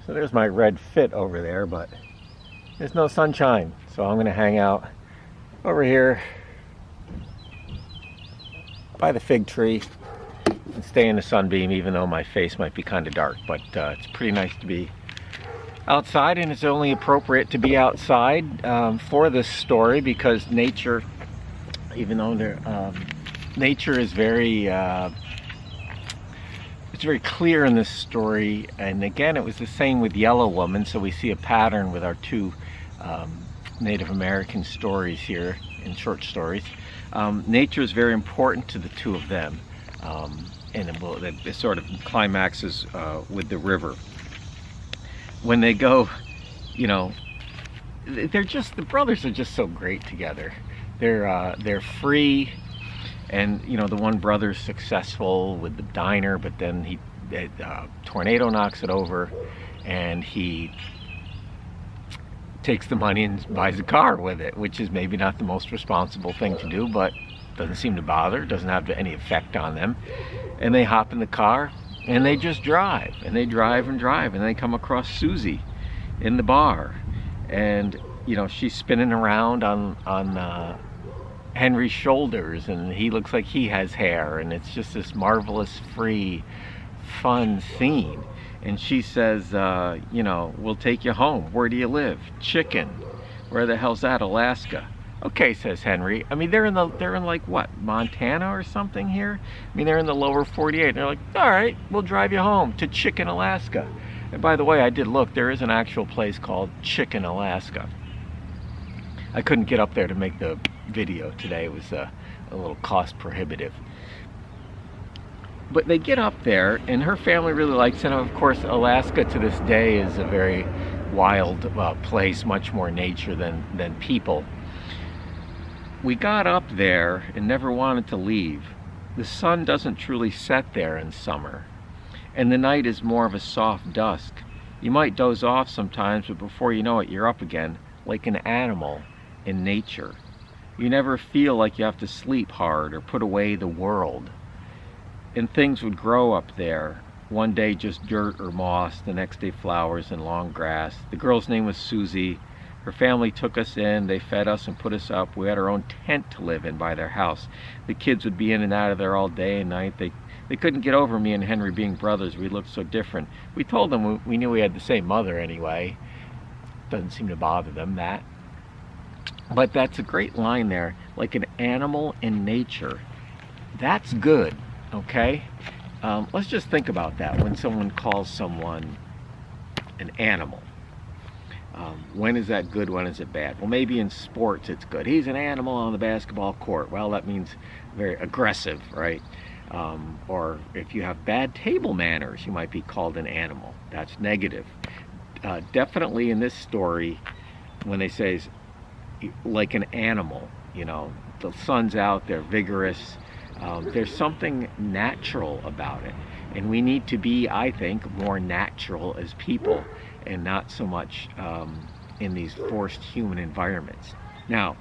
So there's my red fit over there, but there's no sunshine. So I'm going to hang out over here by the fig tree and stay in the sunbeam, even though my face might be kind of dark. But it's pretty nice to be outside, and it's only appropriate to be outside for this story because nature, even though nature is very it's very clear in this story. And again, it was the same with Yellow Woman, so we see a pattern with our two Native American stories here in short stories. Nature is very important to the two of them, and it sort of climaxes with the river. When they go, you know, the brothers are just so great together. They're free, and you know, the one brother's successful with the diner, but then a tornado knocks it over, and he takes the money and buys a car with it, which is maybe not the most responsible thing to do, but doesn't seem to bother, doesn't have any effect on them. And they hop in the car and they just drive, and they drive and drive, and they come across Susie in the bar, and you know, she's spinning around on Henry's shoulders, and he looks like he has hair, and it's just this marvelous, free, fun scene. And she says, you know, we'll take you home. Where do you live? Chicken. Where the hell's that? Alaska. Okay, says Henry. I mean, they're in like what, Montana or something here? I mean, they're in the lower 48. And they're like, all right, we'll drive you home to Chicken, Alaska. And by the way, I did look. There is an actual place called Chicken, Alaska. I couldn't get up there to make the video today. It was a little cost prohibitive. But they get up there, and her family really likes it. And of course, Alaska to this day is a very wild place, much more nature than people. We got up there and never wanted to leave. The sun doesn't truly set there in summer, and the night is more of a soft dusk. You might doze off sometimes, but before you know it, you're up again, like an animal in nature. You never feel like you have to sleep hard or put away the world. And things would grow up there. One day just dirt or moss, the next day flowers and long grass. The girl's name was Susie. Her family took us in, they fed us and put us up. We had our own tent to live in by their house. The kids would be in and out of there all day and night. They couldn't get over me and Henry being brothers. We looked so different. We told them we knew we had the same mother anyway. Doesn't seem to bother them, that. But that's a great line there, like an animal in nature. That's good. Okay, let's just think about that when someone calls someone an animal. When is that good? When is it bad? Well, maybe in sports it's good. He's an animal on the basketball court. Well, that means very aggressive, right? Or if you have bad table manners, you might be called an animal. That's negative. Definitely in this story, when they say like an animal, you know, the sun's out, they're vigorous. There's something natural about it, and we need to be, I think, more natural as people, and not so much in these forced human environments. Now,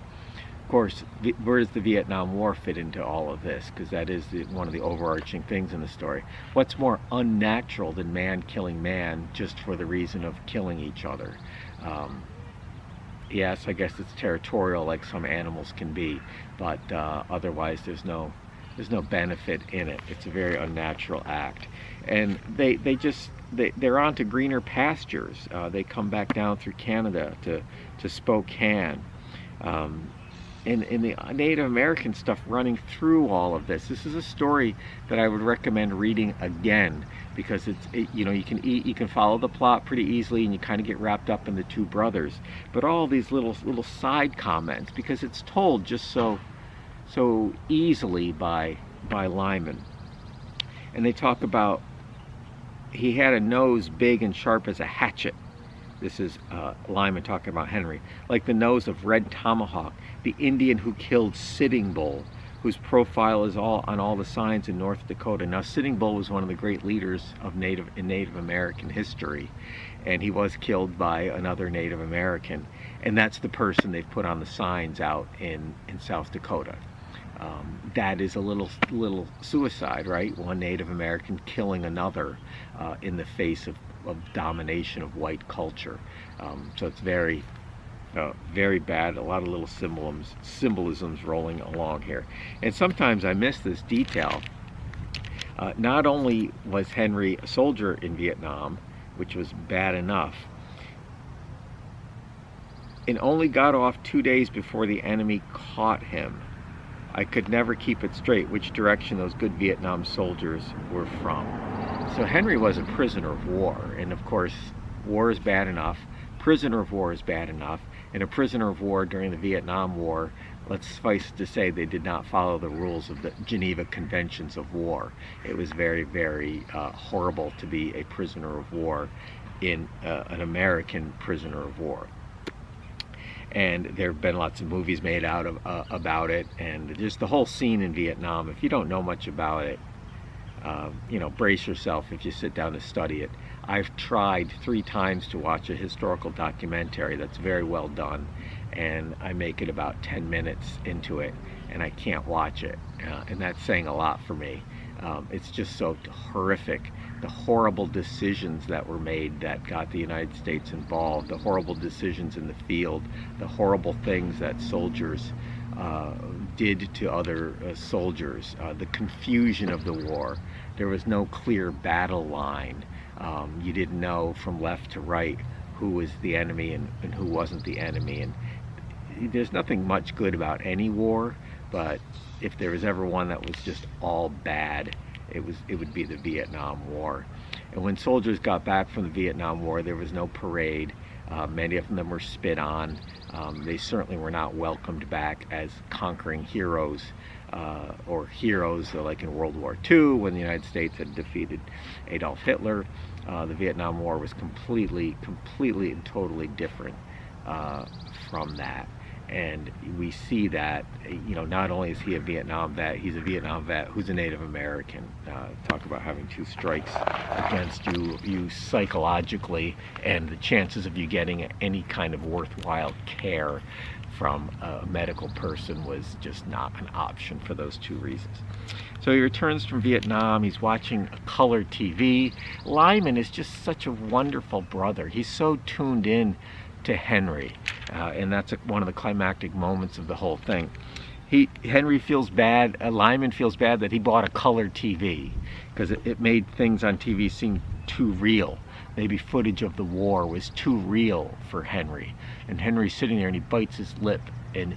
of course, where does the Vietnam War fit into all of this? Because that is one of the overarching things in the story. What's more unnatural than man killing man just for the reason of killing each other? Yes, I guess it's territorial like some animals can be, but otherwise there's no benefit in it. It's a very unnatural act. And they're on to greener pastures. They come back down through Canada to Spokane. And the Native American stuff running through all of this. This is a story that I would recommend reading again, because you know, you can follow the plot pretty easily, and you kind of get wrapped up in the two brothers. But all these little side comments, because it's told just so easily by Lyman. And they talk about he had a nose big and sharp as a hatchet. This is Lyman talking about Henry, like the nose of Red Tomahawk, the Indian who killed Sitting Bull, whose profile is on all the signs in North Dakota. Now, Sitting Bull was one of the great leaders of Native American history, and he was killed by another Native American, and that's the person they've put on the signs out in South Dakota. That is a little suicide, right? One Native American killing another in the face of domination of white culture. So it's very bad. A lot of little symbolisms rolling along here. And sometimes I miss this detail. Not only was Henry a soldier in Vietnam, which was bad enough, and only got off 2 days before the enemy caught him. I could never keep it straight which direction those good Vietnam soldiers were from. So Henry was a prisoner of war, and of course, war is bad enough, prisoner of war is bad enough, and a prisoner of war during the Vietnam War, let's suffice to say, they did not follow the rules of the Geneva Conventions of War. It was very horrible to be a prisoner of war in an American prisoner of war. And there have been lots of movies made out of about it, and just the whole scene in Vietnam. If you don't know much about it, brace yourself if you sit down to study it. I've tried 3 times to watch a historical documentary that's very well done, and I make it about 10 minutes into it, and I can't watch it, and that's saying a lot for me. It's just so horrific. The horrible decisions that were made that got the United States involved, the horrible decisions in the field, the horrible things that soldiers did to other soldiers, the confusion of the war. There was no clear battle line. You didn't know from left to right who was the enemy and who wasn't the enemy. And there's nothing much good about any war, but if there was ever one that was just all bad, it would be the Vietnam War. And when soldiers got back from the Vietnam War, there was no parade. Many of them were spit on. They certainly were not welcomed back as conquering heroes, or heroes like in World War II when the United States had defeated Adolf Hitler. The Vietnam War was completely and totally different from that. And we see that, not only is he a Vietnam vet, he's a Vietnam vet who's a Native American. Talk about having 2 strikes against you psychologically, and the chances of you getting any kind of worthwhile care from a medical person was just not an option for those 2 reasons. So he returns from Vietnam. He's watching a color TV. Lyman is just such a wonderful brother. He's so tuned in to Henry, and that's one of the climactic moments of the whole thing. Henry feels bad, Lyman feels bad that he bought a color TV because it made things on TV seem too real. Maybe footage of the war was too real for Henry, and Henry's sitting there and he bites his lip, and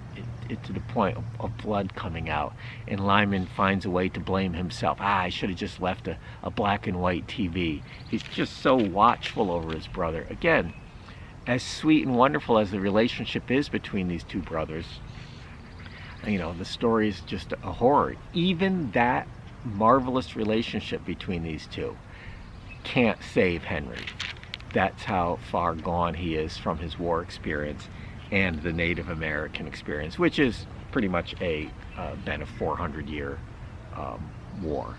it to the point of blood coming out, and Lyman finds a way to blame himself. I should have just left a black and white TV. He's just so watchful over his brother. Again, as sweet and wonderful as the relationship is between these 2 brothers, the story is just a horror. Even that marvelous relationship between these 2 can't save Henry. That's how far gone he is from his war experience and the Native American experience, which is pretty much been a 400-year war.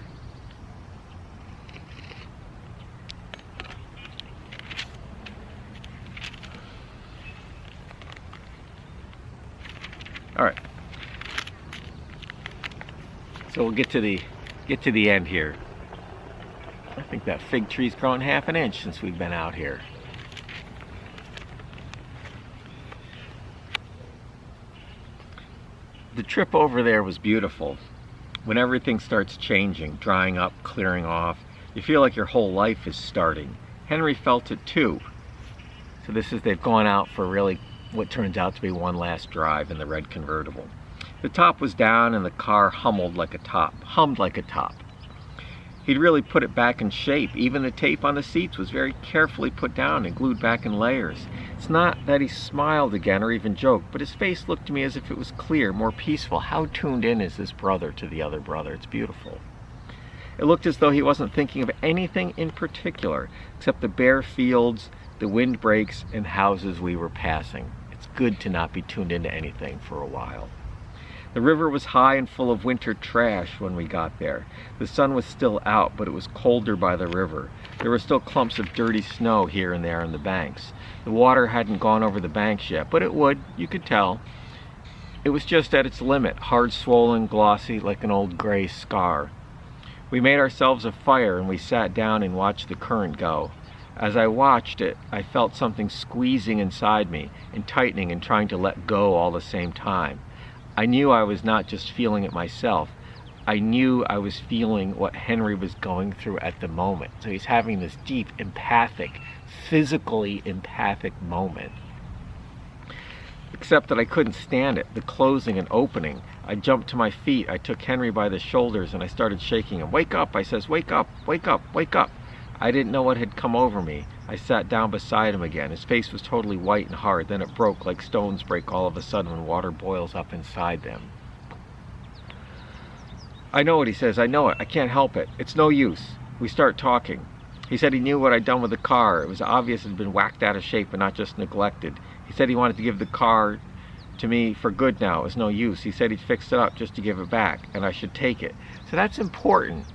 All right. So we'll get to the end here. I think that fig tree's grown half an inch since we've been out here. The trip over there was beautiful. When everything starts changing, drying up, clearing off, you feel like your whole life is starting. Henry felt it too. So they've gone out for really what turns out to be one last drive in the Red Convertible. The top was down and the car hummed like a top. He'd really put it back in shape. Even the tape on the seats was very carefully put down and glued back in layers. It's not that he smiled again or even joked, but his face looked to me as if it was clear, more peaceful. How tuned in is this brother to the other brother? It's beautiful. It looked as though he wasn't thinking of anything in particular, except the bare fields, the windbreaks, and houses we were passing. It's good to not be tuned into anything for a while. The river was high and full of winter trash when we got there. The sun was still out, but it was colder by the river. There were still clumps of dirty snow here and there on the banks. The water hadn't gone over the banks yet, but it would, you could tell. It was just at its limit, hard, swollen, glossy, like an old gray scar. We made ourselves a fire and we sat down and watched the current go. As I watched it, I felt something squeezing inside me and tightening and trying to let go all the same time. I knew I was not just feeling it myself. I knew I was feeling what Henry was going through at the moment. So he's having this deep, empathic, physically empathic moment. Except that I couldn't stand it, the closing and opening. I jumped to my feet, I took Henry by the shoulders and I started shaking him. "Wake up," I says, "wake up, wake up, wake up." I didn't know what had come over me. I sat down beside him again. His face was totally white and hard. Then it broke like stones break all of a sudden when water boils up inside them. "I know it," he says. "I know it. I can't help it. It's no use." We start talking. He said he knew what I'd done with the car. It was obvious it had been whacked out of shape and not just neglected. He said he wanted to give the car to me for good now. It was no use. He said he'd fixed it up just to give it back, and I should take it. So that's important.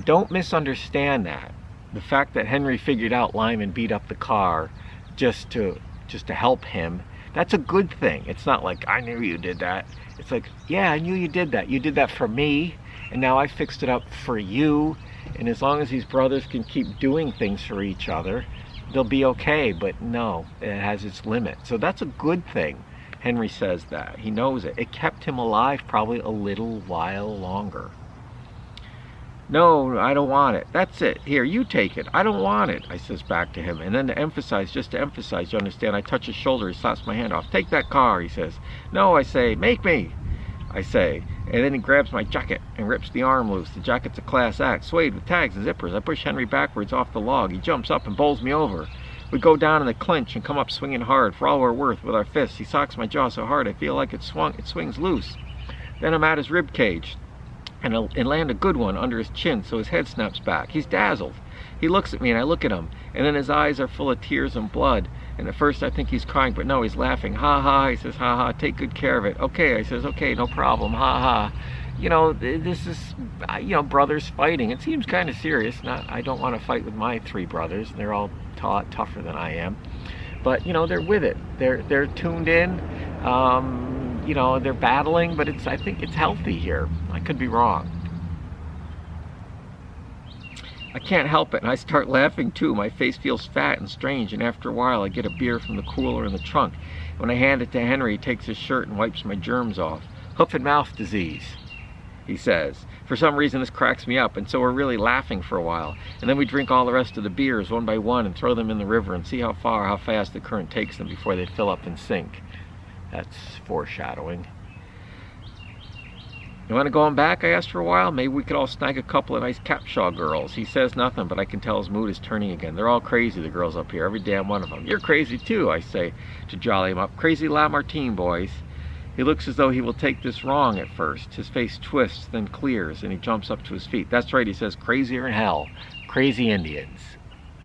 Don't misunderstand that. The fact that Henry figured out Lyman beat up the car just to help him, that's a good thing. It's not like, "I knew you did that." It's like, "Yeah, I knew you did that. You did that for me, and now I fixed it up for you." And as long as these brothers can keep doing things for each other, they'll be okay. But no, it has its limit. So that's a good thing. Henry says that. He knows it. It kept him alive probably a little while longer. "No, I don't want it. That's it. Here, you take it. I don't want it," I says back to him. And then just to emphasize, you understand, I touch his shoulder. He slaps my hand off. "Take that car," he says. "No," I say. "Make me," I say. And then he grabs my jacket and rips the arm loose. The jacket's a class act, suede with tags and zippers. I push Henry backwards off the log. He jumps up and bowls me over. We go down in the clinch and come up swinging hard for all we're worth with our fists. He socks my jaw so hard I feel like it swings loose. Then I'm at his rib cage and land a good one under his chin so his head snaps back. He's dazzled. He looks at me and I look at him, and then his eyes are full of tears and blood. And at first I think he's crying, but no, he's laughing. "Ha ha," he says, "ha ha, take good care of it." "Okay," I says, "okay, no problem, ha ha." You know, this is, brothers fighting. It seems kind of serious. I don't want to fight with my three brothers. They're all a lot tougher than I am. But, they're with it. They're tuned in. They're battling, but I think it's healthy here. I could be wrong. I can't help it, and I start laughing too. My face feels fat and strange, and after a while I get a beer from the cooler in the trunk. When I hand it to Henry, he takes his shirt and wipes my germs off. "Hoof and mouth disease," he says. For some reason this cracks me up, and so we're really laughing for a while. And then we drink all the rest of the beers one by one and throw them in the river and see how fast the current takes them before they fill up and sink. That's foreshadowing. "You want to go on back?" I asked for a while. "Maybe we could all snag a couple of nice Capshaw girls." He says nothing, but I can tell his mood is turning again. "They're all crazy, the girls up here, every damn one of them." "You're crazy too," I say to jolly him up. "Crazy Lamartine, boys." He looks as though he will take this wrong at first. His face twists, then clears, and he jumps up to his feet. "That's right," he says. "Crazier in hell. Crazy Indians."